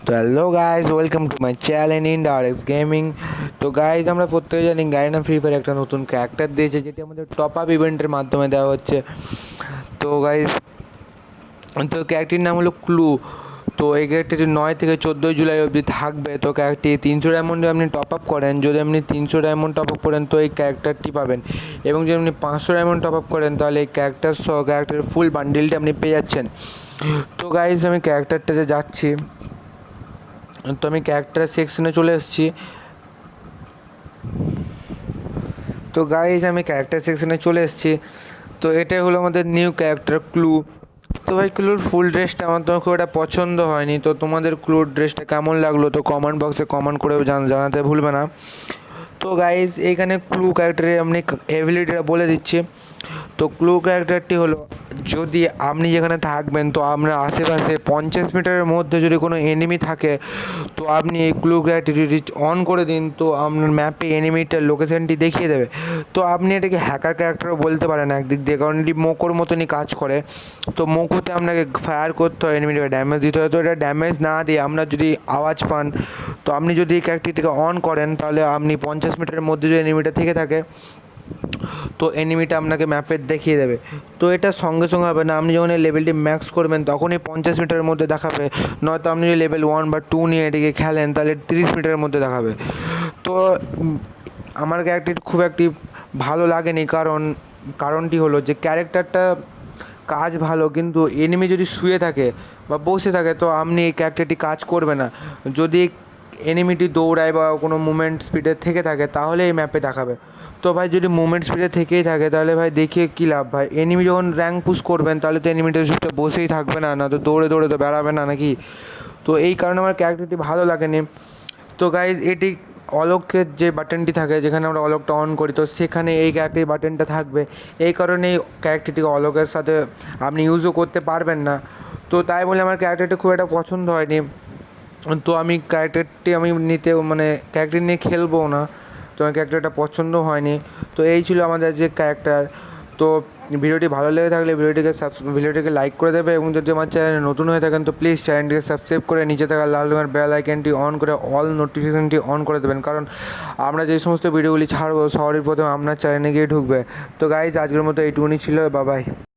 তো hello guys, welcome to my channel in Darex gaming. তো guys, আমরা প্রত্যেকে জানি গাইনা ফ্রি ফায়ার একটা নতুন ক্যারেক্টার দিয়েছে, যেটি আমাদের টপ আপ ইভেন্টের মাধ্যমে দেওয়া হচ্ছে। তো গাইজ, তো ক্যারেক্টারটির নাম হলো ক্লু। তো এই ক্যারেক্টারটি 9 থেকে 14 জুলাই অবধি থাকবে। তো ক্যারেক্টারটি 300 ডায়মন্ডে আপনি টপ আপ করেন, যদি আপনি 300 ডায়মন্ড টপ আপ করেন তো এই ক্যারেক্টারটি পাবেন, এবং যদি আপনি 500 ডায়মন্ড টপ আপ করেন তাহলে এই ক্যারেক্টার সহ ক্যারেক্টারের ফুল বান্ডিলটি আপনি পেয়ে যাচ্ছেন। তো গাইজ, আমি ক্যারেক্টারটাতে যাচ্ছি। তো আমি ক্যারেক্টার সেকশনে চলে এসেছি। তো গাইজ, আমি ক্যারেক্টার সেকশনে চলে এসেছি। তো এটাই হলো আমাদের নিউ ক্যারেক্টার ক্লু। তো ভাই, ক্লুর ফুল ড্রেসটা আমার তো খুব একটা পছন্দ হয়নি। তো তোমাদের ক্লুর ড্রেসটা কেমন লাগলো তো কমেন্ট বক্সে কমেন্ট করে জানাতে ভুলবে না। তো গাইজ, এইখানে ক্লু ক্যারেক্টারে আপনি এবিলিটিটা বলে দিচ্ছি। তো ক্লু ক্যারেক্টারটি হলো, যদি আপনি যেখানে থাকবেন তো আপনার আশেপাশে 50 মিটারের মধ্যে যদি কোনো এনিমি থাকে, তো আপনি এই ক্লু ক্যারেক্টারটি অন করে দিন, তো আপনার ম্যাপে এনিমিটার লোকেশনটি দেখিয়ে দেবে। তো আপনি এটাকে হ্যাকার ক্যারেক্টারও বলতে পারেন একদিক দিয়ে, কারণ এটি মোকোর মতনই কাজ করে। তো মোকোতে আপনাকে ফায়ার করতে হয়, এনিমিটাকে ড্যামেজ দিতে হয়। তো এটা ড্যামেজ না দিয়ে আমরা যদি আওয়াজ পান, তো আপনি যদি এই ক্যারেক্টারটিকে অন করেন তাহলে আপনি 50 মিটারের মধ্যে যদি এনিমিটা থেকে থাকে তো এনিমিটা আপনাকে ম্যাপে দেখিয়ে দেবে। তো এটা সঙ্গে সঙ্গে হবে না, আপনি যখন এই লেভেলটি ম্যাক্স করবেন তখনই 50 মিটারের মধ্যে দেখাবে। নয়তো আপনি যদি লেভেল 1 বা 2 নিয়ে এটিকে খেলেন তাহলে 30 মিটারের মধ্যে দেখাবে। তো আমার ক্যারেক্টারটি খুব একটি ভালো লাগেনি, কারণটি হলো যে ক্যারেক্টারটা কাজ ভালো, কিন্তু এনিমি যদি শুয়ে থাকে বা বসে থাকে তো আপনি এই ক্যারেক্টারটি কাজ করবে না। যদি এনিমিটি দৌড়ায় বা কোনো মুভমেন্ট স্পিডে থেকে থাকে তাহলে এই ম্যাপে দেখাবে। তো ভাই, যদি মুভমেন্ট স্পিডে থেকেই থাকে তাহলে ভাই দেখিয়ে কী লাভ? ভাই, এনিমি যখন র্যাঙ্ক পুশ করবেন তাহলে তো এনিমিটা চুপচাপ বসেই থাকবে না, না তো দৌড়ে দৌড়ে তো বেড়াবে না নাকি? তো এই কারণে আমার ক্যারেক্টারটি ভালো লাগেনি। তো গাইজ, এটি অলকের যে বাটনটি থাকে, যেখানে আমরা অলকটা অন করি, তো সেখানে এই ক্যারেক্টার বাটনটা থাকবে। এই কারণেই ক্যারেক্টারটিকে অলকের সাথে আপনি ইউজও করতে পারবেন না। তো তাই বলে আমার ক্যারেক্টারটি খুব একটা পছন্দ হয়নি। তো আমি ক্যারেক্টারটি ক্যারেক্টার নিয়ে খেলবো না। তো আমার ক্যারেক্টারটা পছন্দ হয়নি। তো এই ছিল আমাদের যে ক্যারেক্টার। তো ভিডিওটি ভালো লেগে থাকলে ভিডিওটিকে লাইক করে দেবে, এবং যদি আমার চ্যানেলে নতুন হয়ে থাকেন তো প্লিজ চ্যানেলটিকে সাবস্ক্রাইব করে নিচে থাকা লাল রঙের বেল আইকনটি অন করে অল নোটিফিকেশনটি অন করে দেবেন, কারণ আমরা যে সমস্ত ভিডিওগুলি ছাড়বো সবারই প্রথমে আপনার চ্যানেলে গিয়ে ঢুকবে। তো গাইজ, আজকের মতো এইটুকুনি ছিল। Bye bye.